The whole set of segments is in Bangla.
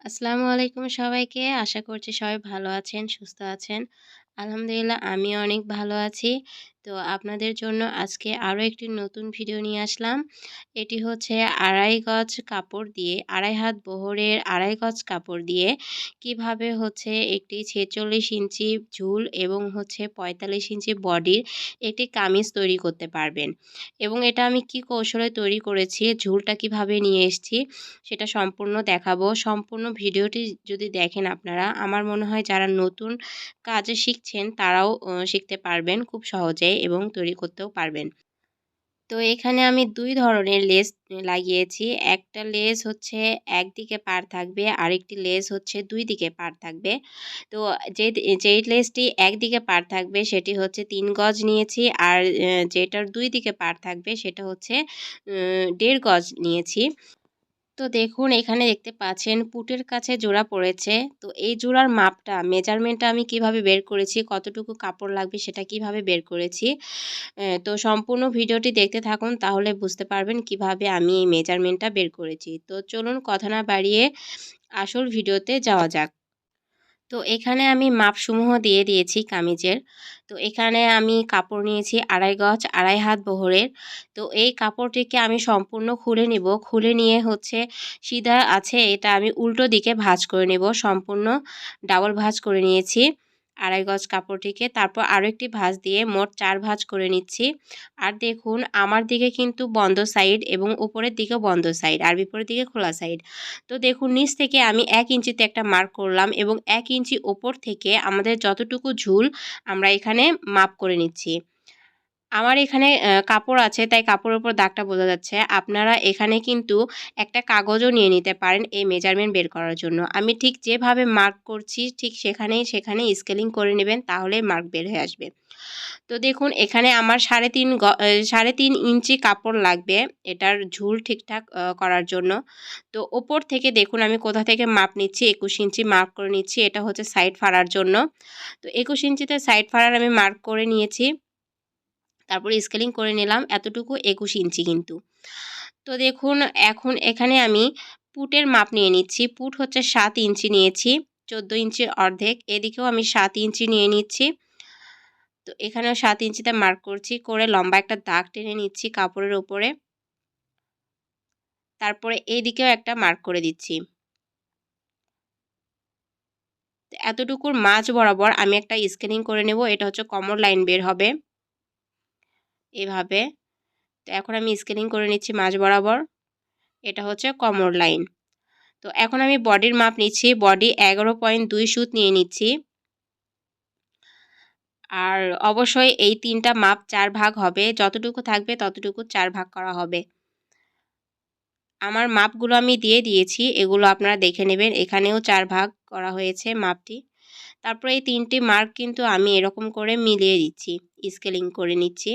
আসসালামু আলাইকুম সবাইকে। আশা করছি সবাই ভালো আছেন, সুস্থ আছেন। আলহামদুলিল্লাহ আমিও অনেক ভালো আছি। তো আপনাদের জন্য আজকে আরও একটি নতুন ভিডিও নিয়ে আসলাম। এটি হচ্ছে আড়াই গজ কাপড় দিয়ে, আড়াই হাত বহরের আড়াই গজ কাপড় দিয়ে কিভাবে হচ্ছে একটি ৪৬ ইঞ্চি ঝুল এবং হচ্ছে ৪৫ ইঞ্চি বডির একটি কামিজ তৈরি করতে পারবেন। এবং এটা আমি কি কৌশলে তৈরি করেছি, ঝুলটা কিভাবে নিয়ে এসেছি সেটা সম্পূর্ণ দেখাবো। সম্পূর্ণ ভিডিওটি যদি দেখেন আপনারা, আমার মনে হয় যারা নতুন কাজ শিখছেন তারাও শিখতে পারবেন খুব সহজেই এবং তৈরি করতেও পারবেন। তো এখানে আমি ২ ধরনের লেস লাগিয়েছি। একটা লেস হচ্ছে একদিকে পাড় থাকবে, আরেকটি লেস হচ্ছে ২ দিকে পাড় থাকবে। তো যেই লেসটি একদিকে পাড় থাকবে সেটি হচ্ছে ৩ গজ নিয়েছি। আর যেটার ২ দিকে পাড় থাকবে সেটা হচ্ছে ১.৫ গজ নিয়েছি। তো দেখুন এখানে দেখতে পাচ্ছেন পুটের কাছে জোড়া পড়েছে। তো এই জোড়ার মাপটা মেজারমেন্টটা আমি কিভাবে বের করেছি, কতটুকু কাপড় লাগবে সেটা কিভাবে বের করেছি। তো সম্পূর্ণ ভিডিওটি দেখতে থাকুন, তাহলে বুঝতে পারবেন কিভাবে আমি এই মেজারমেন্টটা বের করেছি। তো চলুন কথা না বাড়িয়ে আসল ভিডিওতে যাওয়া যাক। তো এখানে আমি মাপসমূহ দিয়ে দিয়েছি কামিজের। তো এখানে আমি কাপড় নিয়েছি আড়াই গজ, আড়াই হাত বহরের। তো এই কাপড়টিকে আমি সম্পূর্ণ খুলে নিব। খুলে নিয়ে হচ্ছে সিধা আছে এটা আমি উল্টো দিকে ভাঁজ করে নেব। সম্পূর্ণ ডাবল ভাঁজ করে নিয়েছি আড়াই গজ কাপড়টিকে। তারপর আরও একটি ভাঁজ দিয়ে মোট ৪ ভাঁজ করে নিচ্ছি। আর দেখুন আমার দিকে কিন্তু বন্ধ সাইড এবং উপরের দিকেও বন্ধ সাইড আর বিপরীত দিকে খোলা সাইড। তো দেখুন নিচ থেকে আমি ১ ইঞ্চিতে একটা মার্ক করলাম এবং ১ ইঞ্চি ওপর থেকে আমাদের যতটুকু ঝুল আমরা এখানে মাপ করে নিচ্ছি। আমার এখানে কাপড় আছে তাই কাপড়ের উপর দাগটা বোঝা যাচ্ছে। আপনারা এখানে কিন্তু একটা কাগজও নিয়ে নিতে পারেন এই মেজারমেন্ট বের করার জন্য। আমি ঠিক যেভাবে মার্ক করছি ঠিক সেখানেই স্কেলিং করে নেবেন, তাহলে মার্ক বের হয়ে আসবে। তো দেখুন এখানে আমার ৩.৫ ইঞ্চি কাপড় লাগবে এটার ঝুল ঠিকঠাক করার জন্য। তো ওপর থেকে দেখুন আমি কোথা থেকে মাপ নিচ্ছি, ২১ ইঞ্চি মার্ক করে নিচ্ছি। এটা হচ্ছে সাইড ফাড়ার জন্য। তো ২১ ইঞ্চিতে সাইড ফাড়ার আমি মার্ক করে নিয়েছি। তারপরে স্কেলিং করে নিলাম এতটুকু ২১ ইঞ্চি কিন্তু। তো দেখুন এখন এখানে আমি পুটের মাপ নিয়ে নিচ্ছি। পুট হচ্ছে ৭ ইঞ্চি নিয়েছি, ১৪ ইঞ্চির অর্ধেক। এদিকেও আমি ৭ ইঞ্চি নিয়ে নিচ্ছি। তো এখানেও ৭ ইঞ্চিতে মার্ক করছি, করে লম্বা একটা দাগ টেনে নিচ্ছি কাপড়ের উপরে। তারপরে এইদিকেও একটা মার্ক করে দিচ্ছি। তো এতটুকুর মাঝ বরাবর আমি একটা স্কেলিং করে নেব। এটা হচ্ছে কোমর লাইন বের হবে এভাবে। তো এখন আমি স্কেলিং করে নিচ্ছি মাঝ বরাবর। এটা হচ্ছে কোমর লাইন। তো এখন আমি বডির মাপ নিচ্ছি। বডি ১১.২ সুত নিয়ে নিচ্ছি। আর অবশ্যই এই ৩টা মাপ ৪ ভাগ হবে। যতটুকু থাকবে ততটুকু ৪ ভাগ করা হবে। আমার মাপগুলো আমি দিয়ে দিয়েছি। এগুলো আপনারা দেখে নেবেন। এখানেও ৪ ভাগ করা হয়েছে মাপটি। তারপরে এই ৩টি মার্ক কিন্তু আমি এরকম করে মিলিয়ে দিচ্ছি। স্কেলিং করে নিচ্ছি।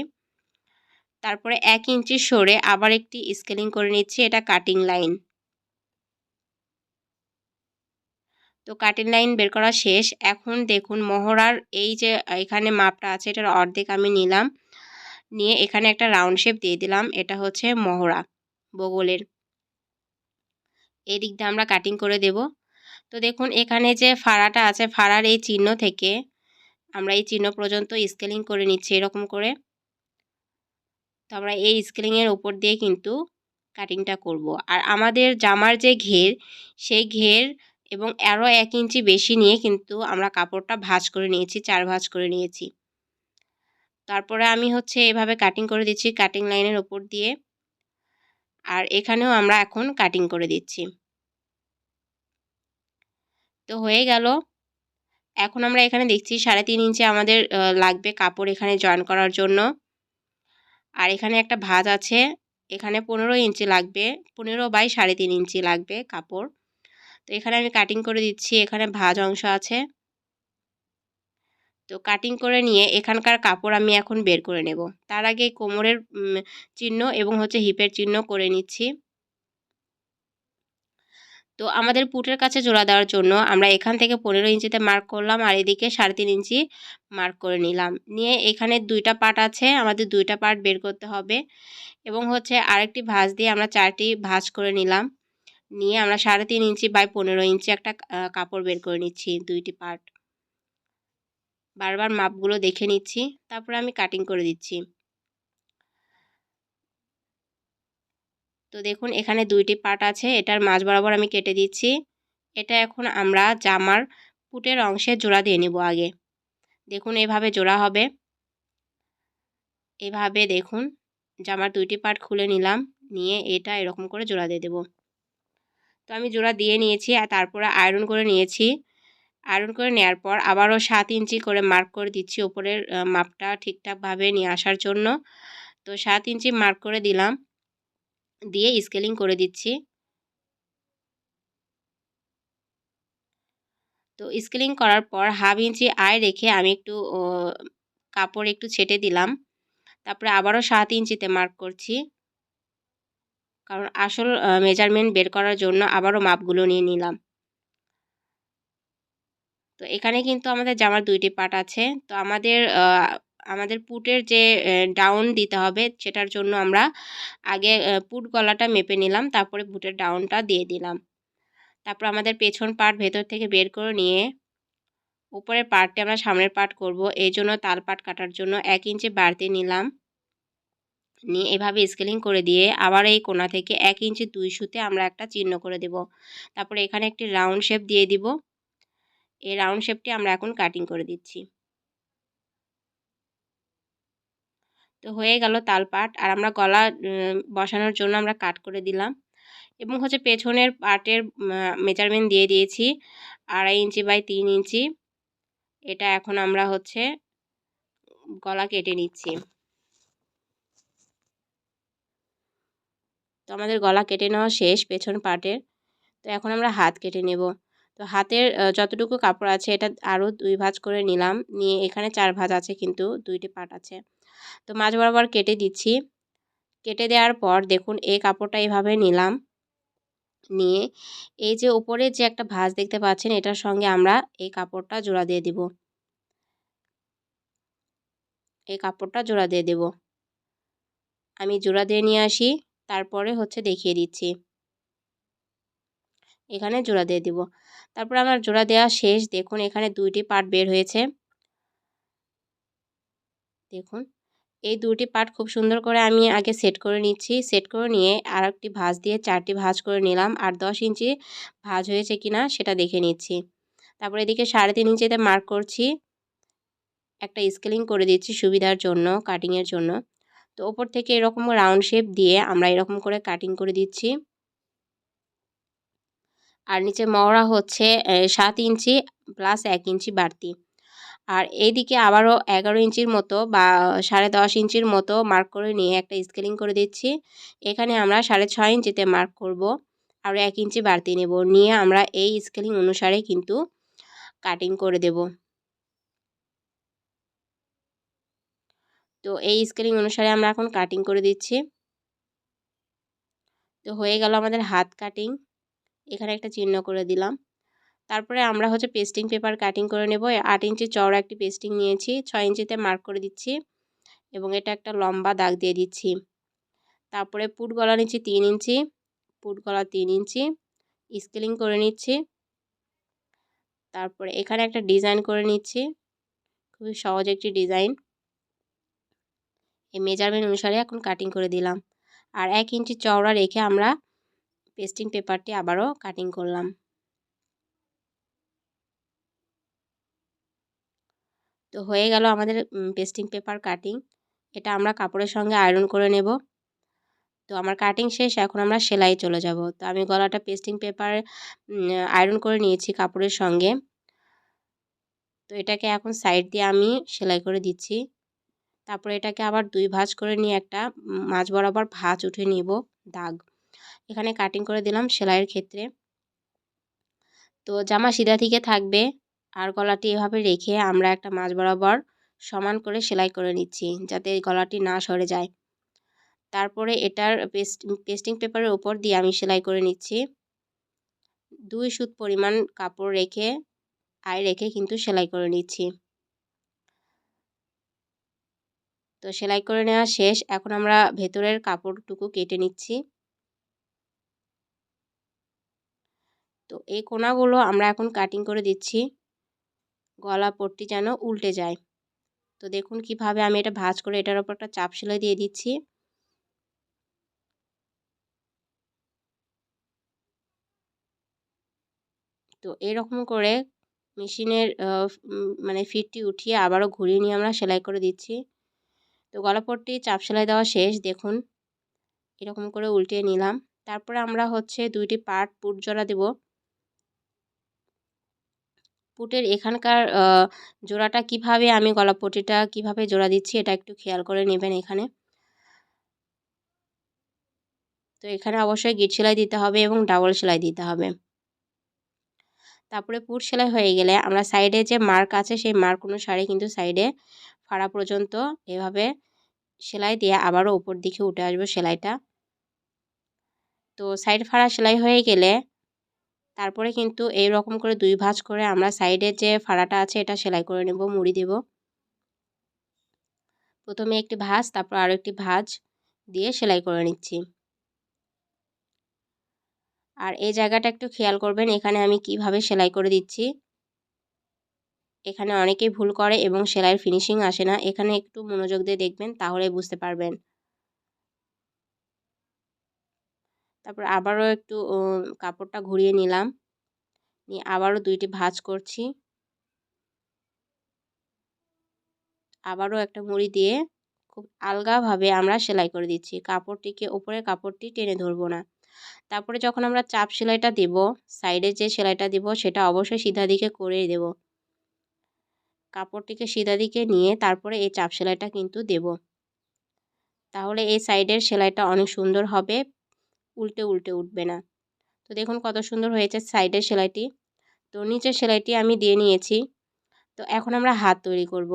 তারপরে ১ ইঞ্চি সরে আবার একটি স্কেলিং করে নিচ্ছি। এটা কাটিং লাইন। তো কাটিং লাইন বের করা শেষ। এখন দেখুন মহড়ার এই যে এখানে মাপটা আছে এটার অর্ধেক আমি নিলাম। নিয়ে এখানে একটা রাউন্ড শেপ দিয়ে দিলাম। এটা হচ্ছে মহড়া বগলের। এই দিক দিয়ে আমরা কাটিং করে দেব। তো দেখুন এখানে যে ফাড়াটা আছে ফাড়ার এই চিহ্ন থেকে আমরা এই চিহ্ন পর্যন্ত স্কেলিং করে নিচ্ছি এরকম করে। তো আমরা এই স্কেলিংয়ের উপর দিয়ে কিন্তু কাটিংটা করব। আর আমাদের জামার যে ঘের সেই ঘের এবং আরও ১ ইঞ্চি বেশি নিয়ে কিন্তু আমরা কাপড়টা ভাঁজ করে নিয়েছি, ৪ ভাঁজ করে নিয়েছি। তারপরে আমি হচ্ছে এভাবে কাটিং করে দিচ্ছি কাটিং লাইনের উপর দিয়ে। আর এখানেও আমরা এখন কাটিং করে দিচ্ছি। তো হয়ে গেল। এখন আমরা এখানে দেখছি ৩.৫ ইঞ্চি আমাদের লাগবে কাপড় এখানে জয়েন করার জন্য। আর এখানে একটা ভাঁজ আছে। এখানে ১৫ ইঞ্চি লাগবে। ১৫/৩.৫ ইঞ্চি লাগবে কাপড়। তো এখানে আমি কাটিং করে দিচ্ছি। এখানে ভাঁজ অংশ আছে। তো কাটিং করে নিয়ে এখানকার কাপড় আমি এখন বের করে নেব। তার আগে কোমরের চিহ্ন এবং হচ্ছে হিপের চিহ্ন করে নিচ্ছি। তো আমাদের পুটের কাছে জোড়া দেওয়ার জন্য আমরা এখান থেকে ১৫ ইঞ্চিতে মার্ক করলাম আর এদিকে ৩.৫ ইঞ্চি মার্ক করে নিলাম। নিয়ে এখানে ২টা পার্ট আছে, আমাদের ২টা পার্ট বের করতে হবে এবং হচ্ছে আরেকটি ভাঁজ দিয়ে আমরা ৪টি ভাঁজ করে নিলাম। নিয়ে আমরা 3.5 ইঞ্চি বাই 15 ইঞ্চি একটা কাপড় বের করে নিচ্ছি, 2টি পার্ট। বারবার মাপগুলো দেখে নিচ্ছি, তারপরে আমি কাটিং করে দিচ্ছি। তো দেখুন এখানে 2টি পার্ট আছে, এটার মাঝ বরাবর আমি কেটে দিচ্ছি। এটা এখন আমরা জামার পুটের অংশে জোড়া দিয়ে নেব আগে। দেখুন এভাবে জোড়া হবে। এভাবে দেখুন জামার 2টি পার্ট খুলে নিলাম, নিয়ে এটা এরকম করে জোড়া দিয়ে দেব। তো আমি জোড়া দিয়ে নিয়েছি আর তারপরে আয়রন করে নিয়েছি। আয়রন করে নেওয়ার পর আবারও 7 ইঞ্চি করে মার্ক করে দিচ্ছি ওপরের মাপটা ঠিকঠাকভাবে নিয়ে আসার জন্য। তো 7 ইঞ্চি মার্ক করে দিলাম, দিয়ে স্কেলিং করে দিচ্ছি। তো স্কেলিং করার পর 1/2 ইঞ্চি আয় রেখে আমি একটু কাপড় একটু ছেটে দিলাম। তারপরে আবারও 7 ইঞ্চিতে মার্ক করছি, কারণ আসল মেজারমেন্ট বের করার জন্য আবারও মাপগুলো নিয়ে নিলাম। তো এখানে কিন্তু আমাদের জামার 2টি পার্ট আছে। তো আমাদের পুটের যে ডাউন দিতে হবে সেটার জন্য আমরা আগে পুট গলাটা মেপে নিলাম, তারপরে পুটের ডাউনটা দিয়ে দিলাম। তারপর আমাদের পেছন পার্ট ভেতর থেকে বের করে নিয়ে উপরের পার্টটি আমরা সামনের পার্ট করব। এই জন্য তাল পাট কাটার জন্য 1 ইঞ্চি বাড়তি নিলাম, নিয়ে এভাবে স্কেলিং করে দিয়ে আবার এই কোণা থেকে 1 ইঞ্চি 2 সুতে আমরা একটা চিহ্ন করে দেব। তারপরে এখানে একটি রাউন্ড শেপ দিয়ে দিব। এই রাউন্ড শেপটি আমরা এখন কাটিং করে দিচ্ছি। তো হয়ে গেল তাল পাট, আর আমরা গলা বসানোর জন্য আমরা কাট করে দিলাম এবং হচ্ছে পেছনের পার্টের মেজারমেন্ট দিয়ে দিয়েছি 2.5 ইঞ্চি বাই 3 ইঞ্চি। এটা এখন আমরা হচ্ছে গলা কেটে নিচ্ছি। তো আমাদের গলা কেটে নেওয়া শেষ পেছন পার্টের। তো এখন আমরা হাত কেটে নেব। তো হাতের যতটুকু কাপড় আছে এটা আরও 2 ভাঁজ করে নিলাম, নিয়ে এখানে 4 ভাঁজ আছে কিন্তু 2টি পার্ট আছে। তো মাঝ বরাবর কেটে দিচ্ছি। কেটে দেওয়ার পর দেখুন এই কাপড়টা এভাবে নিলাম, নিয়ে এই যে উপরে যে একটা ভাঁজ দেখতে পাচ্ছেন এটার সঙ্গে আমরা এই কাপড়টা জোড়া দিয়ে দিব। এই কাপড়টা জোড়া দিয়ে দেব। আমি জোড়া দিয়ে নিয়ে আসি, তারপরে হচ্ছে দেখিয়ে দিচ্ছি। এখানে জোড়া দিয়ে দিব। তারপর আমার জোড়া দেওয়া শেষ। দেখুন এখানে 2টি পার্ট বের হয়েছে। দেখুন এই 2টি পার্ট খুব সুন্দর করে আমি আগে সেট করে নিচ্ছি। সেট করে নিয়ে আরেকটি ভাঁজ দিয়ে 4টি ভাঁজ করে নিলাম, আর 10 ইঞ্চি ভাঁজ হয়েছে কিনা সেটা দেখে নিচ্ছি। তারপর এদিকে 3.5 ইঞ্চিতে মার্ক করছি, একটা স্কেলিং করে দিচ্ছি সুবিধার জন্য, কাটিংয়ের জন্য। তো ওপর থেকে এরকম রাউন্ড শেপ দিয়ে আমরা এরকম করে কাটিং করে দিচ্ছি। আর নিচে মহড়া হচ্ছে 7 ইঞ্চি প্লাস 1 ইঞ্চি বাড়তি। আর এইদিকে আবারও 11 ইঞ্চির মতো বা 10.5 ইঞ্চির মতো মার্ক করে নিয়ে একটা স্কেলিং করে দিচ্ছি। এখানে আমরা 6.5 ইঞ্চিতে মার্ক করব, আর 1 ইঞ্চি বাড়তি নেব, নিয়ে আমরা এই স্কেলিং অনুসারে কিন্তু কাটিং করে দেব। তো এই স্কেলিং অনুসারে আমরা এখন কাটিং করে দিচ্ছি। তো হয়ে গেল আমাদের হাত কাটিং। এখানে একটা চিহ্ন করে দিলাম। তারপরে আমরা হচ্ছে পেস্টিং পেপার কাটিং করে নেব। 8 ইঞ্চি চওড়া একটি পেস্টিং নিয়েছি, 6 ইঞ্চিতে মার্ক করে দিচ্ছি এবং এটা একটা লম্বা দাগ দিয়ে দিচ্ছি। তারপরে পুট গলা নিচ্ছি 3 ইঞ্চি, পুট গলা 3 ইঞ্চি, স্কেলিং করে নিচ্ছি। তারপরে এখানে একটা ডিজাইন করে নিচ্ছি, খুবই সহজ একটি ডিজাইন। এই মেজারমেন্ট অনুসারে এখন কাটিং করে দিলাম, আর 1 ইঞ্চি চওড়া রেখে আমরা পেস্টিং পেপারটি আবারও কাটিং করলাম। তো হয়ে গেল আমাদের পেস্টিং পেপার কাটিং। এটা আমরা কাপড়ের সঙ্গে আয়রন করে নেব। তো আমার কাটিং শেষ, এখন আমরা সেলাই চলে যাব। তো আমি গলাটা পেস্টিং পেপার আয়রন করে নিয়েছি কাপড়ের সঙ্গে। তো এটাকে এখন সাইড দিয়ে আমি সেলাই করে দিচ্ছি। তারপরে এটাকে আবার 2 ভাঁজ করে নিয়ে একটা মাঝ বরাবর ভাঁজ উঠে নিব, দাগ। এখানে কাটিং করে দিলাম সেলাইয়ের ক্ষেত্রে। তো জামা সিধা থেকে থাকবে, আর গলাটি এভাবে রেখে আমরা একটা মাঝ বরাবর সমান করে সেলাই করে নিচ্ছি, যাতে এই গলাটি না সরে যায়। তারপরে এটার পেস্টিং পেপারের উপর দিয়ে আমি সেলাই করে নিচ্ছি। 2 সুত পরিমাণ কাপড় রেখে রেখে কিন্তু সেলাই করে নিচ্ছি। তো সেলাই করে নেওয়া শেষ। এখন আমরা ভেতরের কাপড়টুকু কেটে নিচ্ছি। তো এই কোণাগুলো আমরা এখন কাটিং করে দিচ্ছি, গলা পট্টি যেন উল্টে যায়। তো দেখুন কিভাবে আমি এটা ভাঁজ করে এটার উপর একটা চাপ সেলাই দিয়ে দিচ্ছি। তো এরকম করে মেশিনের মানে ফিটটি উঠিয়ে আবারও ঘুরিয়ে নিয়ে আমরা সেলাই করে দিচ্ছি। তো গলাপট্টি চাপ সেলাই দেওয়া শেষ, দেখুন এরকম করে উল্টিয়ে নিলাম। তারপরে আমরা হচ্ছে 2টি পার্ট পুট জোড়া দেব। পুটের এখানকার জোড়াটা কিভাবে আমি গলাপট্টিটা কিভাবে জোড়া দিচ্ছি এটা একটু খেয়াল করে নেবেন এখানে। তো এখানে অবশ্যই গিট সেলাই দিতে হবে এবং ডাবল সেলাই দিতে হবে। তারপরে পুট সেলাই হয়ে গেলে আমরা সাইডে যে মার্ক আছে সেই মার্ক অনুসারে কিন্তু সাইডে ফাড়া পর্যন্ত এভাবে সেলাই দিয়ে আবারও উপর দিকে উঠে আসবে সেলাইটা। তো সাইড ফাড়া সেলাই হয়ে গেলে তারপরে কিন্তু এই রকম করে 2 ভাঁজ করে আমরা সাইডের যে ফাড়াটা আছে এটা সেলাই করে নেব, মুড়ি দেব। প্রথমে একটি ভাঁজ, তারপর আরও একটি ভাঁজ দিয়ে সেলাই করে নিচ্ছি। আর এই জায়গাটা একটু খেয়াল করবেন, এখানে আমি কিভাবে সেলাই করে দিচ্ছি। এখানে অনেকেই ভুল করে এবং সেলাইয়ের ফিনিশিং আসে না। এখানে একটু মনোযোগ দিয়ে দেখবেন, তাহলেই বুঝতে পারবেন। তারপর আবারও একটু কাপড়টা ঘুরিয়ে নিলাম, নিয়ে আবারও 2টি ভাঁজ করছি। আবারও একটা মুড়ি দিয়ে খুব আলগাভাবে আমরা সেলাই করে দিচ্ছি। কাপড়টিকে উপরের কাপড়টি টেনে ধরবো না। তারপরে যখন আমরা চাপ সেলাইটা দেব, সাইডে যে সেলাইটা দেব সেটা অবশ্যই সিধা দিকে করেই দেব। কাপড়টিকে সিধা দিকে নিয়ে তারপরে এই চাপ সেলাইটা কিন্তু দেব। তাহলে এই সাইডের সেলাইটা অনেক সুন্দর হবে, উল্টে উল্টে উঠবে না। তো দেখুন কত সুন্দর হয়েছে সাইডের সেলাইটি। তো নিচের সেলাইটি আমি দিয়ে নিয়েছি। তো এখন আমরা হাত তৈরি করব।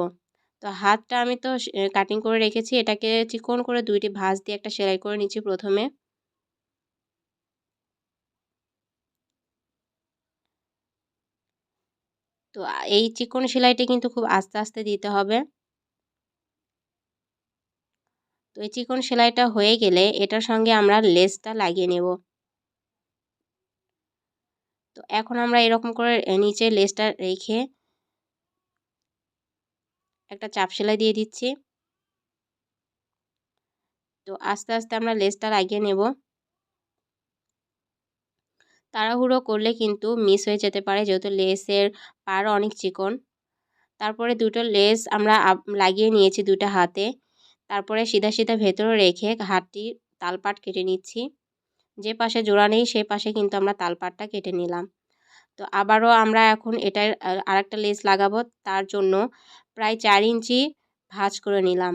তো হাতটা আমি তো কাটিং করে রেখেছি, এটাকে চিকন করে 2টি ভাঁজ দিয়ে একটা সেলাই করে নিচ্ছি প্রথমে। তো এই চিকন সেলাইটি কিন্তু খুব আস্তে আস্তে দিতে হবে। তো এই চিকন সেলাইটা হয়ে গেলে এটার সঙ্গে আমরা লেসটা লাগিয়ে নেব। তো এখন আমরা এরকম করে নিচে লেসটা রেখে একটা চাপ সেলাই দিয়ে দিচ্ছি। তো আস্তে আস্তে আমরা লেসটা লাগিয়ে নেব। তাড়াহুড়ো করলে কিন্তু মিস হয়ে যেতে পারে, যেহেতু লেসের পাড় অনেক চিকন। তারপরে 2টো লেস আমরা লাগিয়ে নিয়েছি 2টা হাতে। তারপরে সিধা সিধা ভেতরে রেখে হাতটির তালপাট কেটে নিচ্ছি। যে পাশে জোড়া নেই সেই পাশে কিন্তু আমরা তালপাটটা কেটে নিলাম। তো আবারও আমরা এখন এটার আরেকটা লেস লাগাবো, তার জন্য প্রায় 4 ইঞ্চি ভাঁজ করে নিলাম।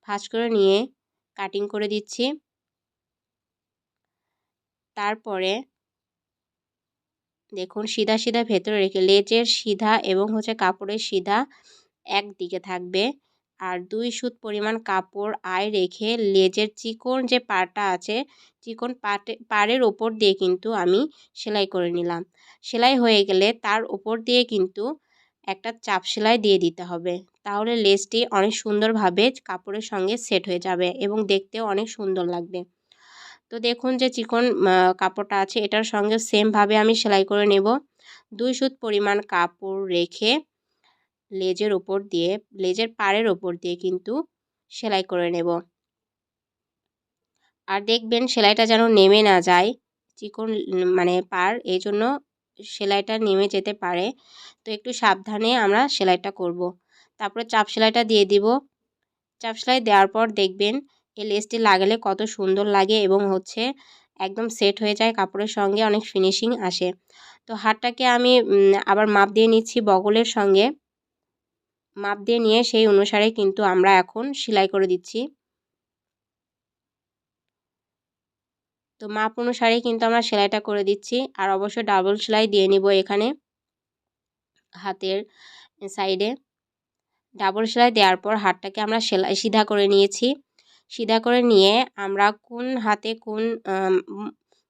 ভাঁজ করে নিয়ে কাটিং করে দিচ্ছি। তারপরে দেখুন সিধা সিধা ভেতরে রেখে লেজের সিধা এবং হচ্ছে কাপড়ের সিধা একদিকে থাকবে, আর 2 সুত পরিমাণ কাপড় রেখে লেজের চিকন যে পাড়টা আছে চিকন পাড়ের ওপর দিয়ে কিন্তু আমি সেলাই করে নিলাম। সেলাই হয়ে গেলে তার ওপর দিয়ে কিন্তু একটা চাপ সেলাই দিয়ে দিতে হবে, তাহলে লেসটি অনেক সুন্দরভাবে কাপড়ের সঙ্গে সেট হয়ে যাবে এবং দেখতেও অনেক সুন্দর লাগবে। তো দেখুন যে চিকন কাপড়টা আছে এটার সঙ্গে সেমভাবে আমি সেলাই করে নেব। 2 সুত পরিমাণ কাপড় রেখে লেজের ওপর দিয়ে লেজের পাড়ের ওপর দিয়ে কিন্তু সেলাই করে নেব। আর দেখবেন সেলাইটা যেন নেমে না যায়, চিকন মানে পাড়, এই জন্য সেলাইটা নেমে যেতে পারে। তো একটু সাবধানে আমরা সেলাইটা করব। তারপরে চাপ সেলাইটা দিয়ে দিব। চাপ সেলাই দেওয়ার পর দেখবেন এই লেসটি লাগালে কত সুন্দর লাগে এবং হচ্ছে একদম সেট হয়ে যায় কাপড়ের সঙ্গে, অনেক ফিনিশিং আসে। তো হাতটাকে আমি আবার মাপ দিয়ে নিচ্ছি বগলের সঙ্গে। মাপ দিয়ে নিয়ে সেই অনুসারে কিন্তু আমরা এখন সেলাই করে দিচ্ছি। তো মাপ অনুসারেই কিন্তু আমরা সেলাইটা করে দিচ্ছি। আর অবশ্যই ডাবল সেলাই দিয়ে নিব এখানে হাতের সাইডে। ডাবল সেলাই দেওয়ার পর হাতটাকে আমরা সেলাই সিধা করে নিয়েছি। সিধা করে নিয়ে আমরা কোন হাতে কোন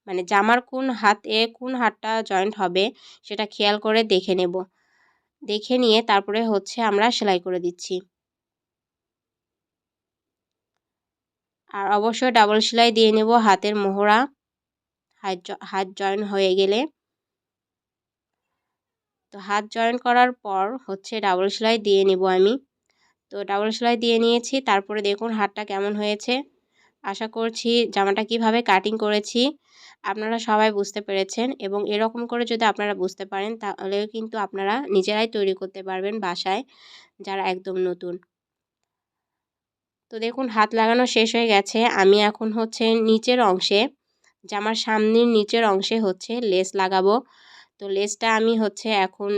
মানে জামার কোন হাতে কোন হাতটা জয়েন্ট হবে সেটা খেয়াল করে দেখে নেব। দেখে নিয়ে তারপরে হচ্ছে আমরা সেলাই করে দিচ্ছি। আর অবশ্যই ডাবল সেলাই দিয়ে নেব হাতের মোহরা, হাত জয়েন হয়ে গেলে। তো হাত জয়েন করার পর হচ্ছে ডাবল সেলাই দিয়ে নেব আমি। তো ডাবল সেলাই দিয়ে নিয়েছি। তারপরে দেখুন হাতটা কেমন হয়েছে। আশা করছি জামাটা কিভাবে কাটিং করেছি আপনারা সবাই বুঝতে পেরেছেন, এবং এরকম করে যদি আপনারা বুঝতে পারেন তাহলে কিন্তু আপনারা নিজেরাই তৈরি করতে পারবেন বাসায়, যারা একদম নতুন। তো দেখুন হাত লাগানো শেষ হয়ে গেছে। আমি এখন হচ্ছে নিচের অংশে, জামার সামনের নিচের অংশে হচ্ছে লেস লাগাবো। তো লেসটা আমি হচ্ছে এখন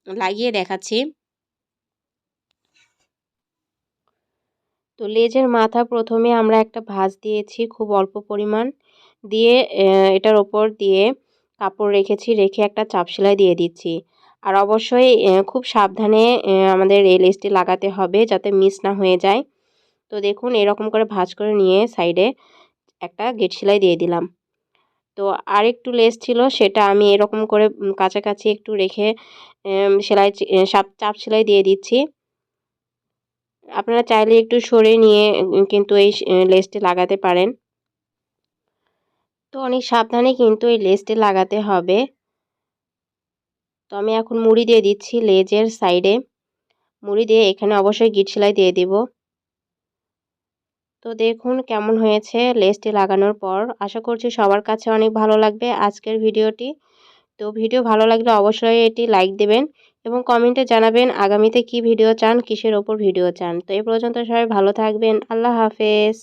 লাগিয়ে দেখাচ্ছি। তো লেজের মাথা প্রথমে আমরা একটা ভাঁজ দিয়েছি খুব অল্প পরিমাণ, দিয়ে এটার ওপর দিয়ে কাপড় রেখেছি, রেখে একটা চাপ সেলাই দিয়ে দিচ্ছি। আর অবশ্যই খুব সাবধানে আমাদের এই লেসটি লাগাতে হবে যাতে মিস না হয়ে যায়। তো দেখুন এরকম করে ভাঁজ করে নিয়ে সাইডে একটা গেট সেলাই দিয়ে দিলাম। তো আরেকটু লেস ছিল সেটা আমি এরকম করে কাছাকাছি একটু রেখে সেলাই চাপ সেলাই দিয়ে দিচ্ছি। আপনারা চাইলে একটু সরিয়ে নিয়ে কিন্তু এই লেসটি লাগাতে পারেন। তো অনেক সাবধানে কিন্তু এই লেসটি লাগাতে হবে। তো আমি এখন মুড়ি দিয়ে দিচ্ছি লেজের সাইডে, মুড়ি দিয়ে এখানে অবশ্যই গিট সেলাই দিয়ে দিব। তো দেখুন কেমন হয়েছে লেসটি লাগানোর পর। আশা করছি সবার কাছে অনেক ভালো লাগবে আজকের ভিডিওটি। তো ভিডিও ভালো লাগলে অবশ্যই এটি লাইক দেবেন এবং কমেন্টে জানাবেন আগামীতে কি ভিডিও চান, কিসের ওপর ভিডিও চান। তো এই পর্যন্ত সবাই ভালো থাকবেন। আল্লাহ হাফেজ।